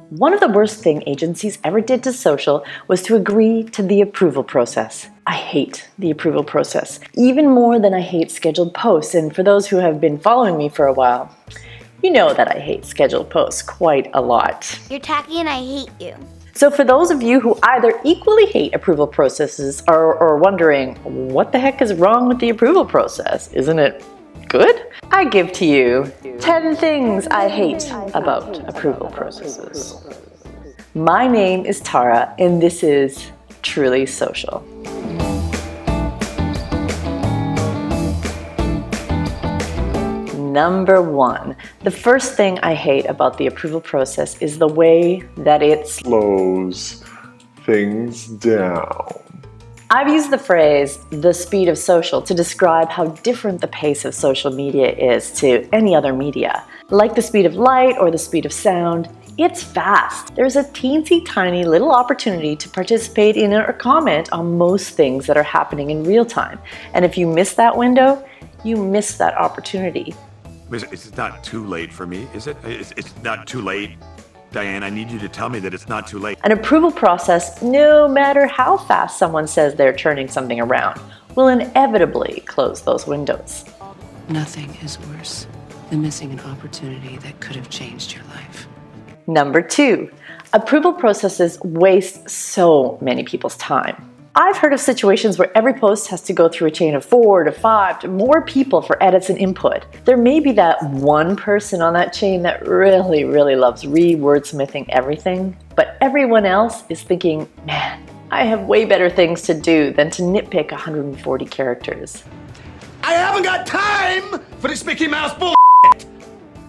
One of the worst things agencies ever did to social was to agree to the approval process. I hate the approval process, even more than I hate scheduled posts. And for those who have been following me for a while, you know that I hate scheduled posts quite a lot. You're tacky and I hate you. So for those of you who either equally hate approval processes or are wondering, what the heck is wrong with the approval process? Isn't it good? I give to you 10 things I hate about approval processes. My name is Tara, and this is Truly Social. Number 1, the first thing I hate about the approval process is the way that it slows things down. I've used the phrase, the speed of social, to describe how different the pace of social media is to any other media. Like the speed of light or the speed of sound, it's fast. There's a teensy tiny little opportunity to participate in or comment on most things that are happening in real time. And if you miss that window, you miss that opportunity. It's not too late for me, is it? It's not too late. Diane, I need you to tell me that it's not too late. An approval process, no matter how fast someone says they're turning something around, will inevitably close those windows. Nothing is worse than missing an opportunity that could have changed your life. Number 2, approval processes waste so many people's time. I've heard of situations where every post has to go through a chain of 4 to 5 to more people for edits and input. There may be that one person on that chain that really loves re-wordsmithing everything, but everyone else is thinking, man, I have way better things to do than to nitpick 140 characters. I haven't got time for this Mickey Mouse bull.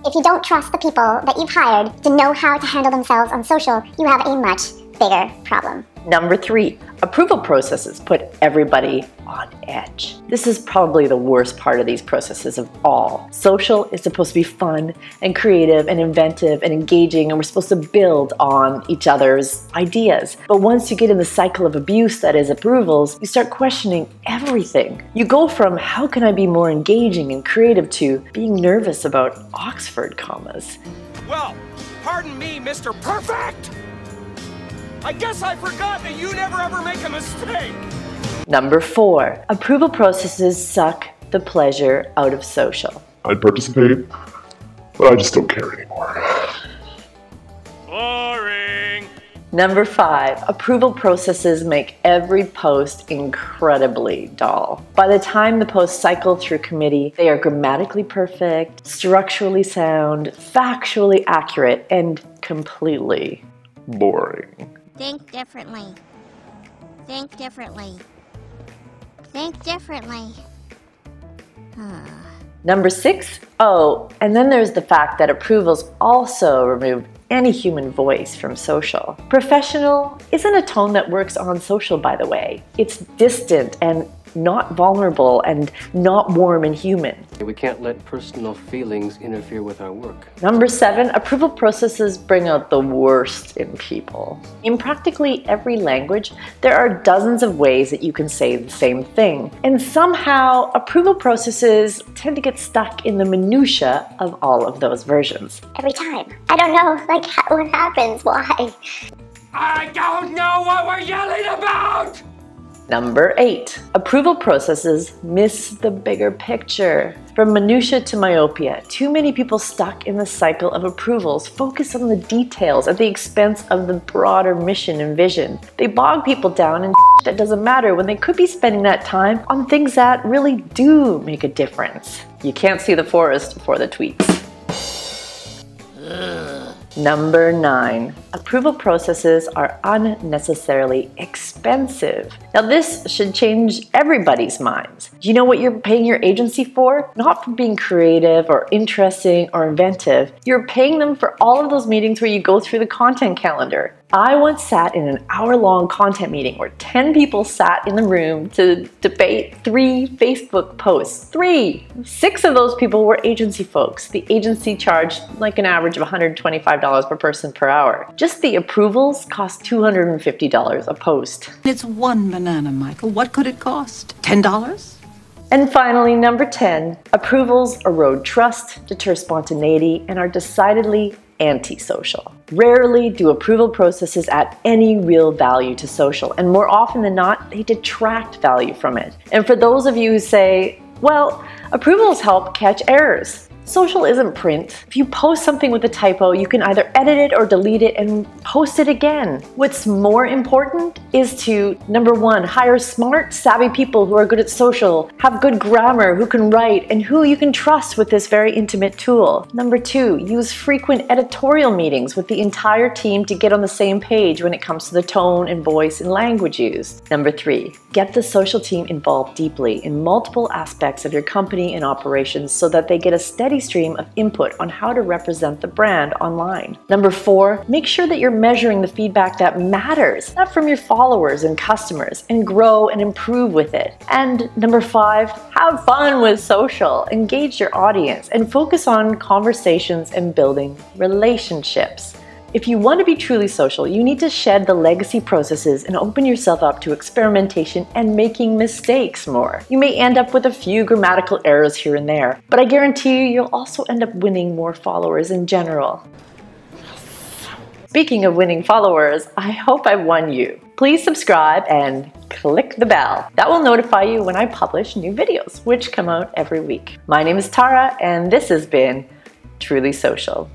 If you don't trust the people that you've hired to know how to handle themselves on social, you have a much bigger problem. Number 3, approval processes put everybody on edge. This is probably the worst part of these processes of all. Social is supposed to be fun and creative and inventive and engaging, and we're supposed to build on each other's ideas. But once you get in the cycle of abuse that is approvals, you start questioning everything. You go from how can I be more engaging and creative to being nervous about Oxford commas. Well, pardon me, Mr. Perfect. I guess I forgot that you never ever make a mistake. Number 4, approval processes suck the pleasure out of social. I'd participate, but I just don't care anymore. Boring. Number 5, approval processes make every post incredibly dull. By the time the posts cycle through committee, they are grammatically perfect, structurally sound, factually accurate, and completely Boring. Think differently. Think differently. Think differently. Number 6, oh, and then there's the fact that approvals also remove any human voice from social. Professional isn't a tone that works on social, by the way. It's distant and not vulnerable and not warm and human. We can't let personal feelings interfere with our work. Number 7, approval processes bring out the worst in people. In practically every language, there are dozens of ways that you can say the same thing. And somehow, approval processes tend to get stuck in the minutia of all of those versions. Every time. I don't know, like, what happens, why? I don't know what we're yelling about. Number 8, approval processes miss the bigger picture. From minutia to myopia, too many people stuck in the cycle of approvals focus on the details at the expense of the broader mission and vision. They bog people down in that doesn't matter when they could be spending that time on things that really do make a difference. You can't see the forest for the tweets. Number 9, approval processes are unnecessarily expensive. Now this should change everybody's minds. Do you know what you're paying your agency for? Not for being creative or interesting or inventive. You're paying them for all of those meetings where you go through the content calendar. I once sat in an hour-long content meeting where 10 people sat in the room to debate 3 Facebook posts. 3! 6 of those people were agency folks. The agency charged like an average of $125 per person per hour. Just the approvals cost $250 a post. It's one banana, Michael. What could it cost? $10? And finally, number 10, approvals erode trust, deter spontaneity, and are decidedly antisocial. Rarely do approval processes add any real value to social, and more often than not, they detract value from it. And for those of you who say, well, approvals help catch errors. Social isn't print. If you post something with a typo, you can either edit it or delete it and post it again. What's more important is to, number one, hire smart, savvy people who are good at social, have good grammar, who can write, and who you can trust with this very intimate tool. Number two, use frequent editorial meetings with the entire team to get on the same page when it comes to the tone and voice and language used. Number three, get the social team involved deeply in multiple aspects of your company and operations so that they get a steady stream of input on how to represent the brand online. Number four, make sure that you're measuring the feedback that matters, that from your followers and customers, and grow and improve with it. And number five, have fun with social, engage your audience, and focus on conversations and building relationships. If you want to be truly social, you need to shed the legacy processes and open yourself up to experimentation and making mistakes more. You may end up with a few grammatical errors here and there, but I guarantee you'll also end up winning more followers in general. Speaking of winning followers, I hope I've won you. Please subscribe and click the bell. That will notify you when I publish new videos, which come out every week. My name is Tara, and this has been Truly Social.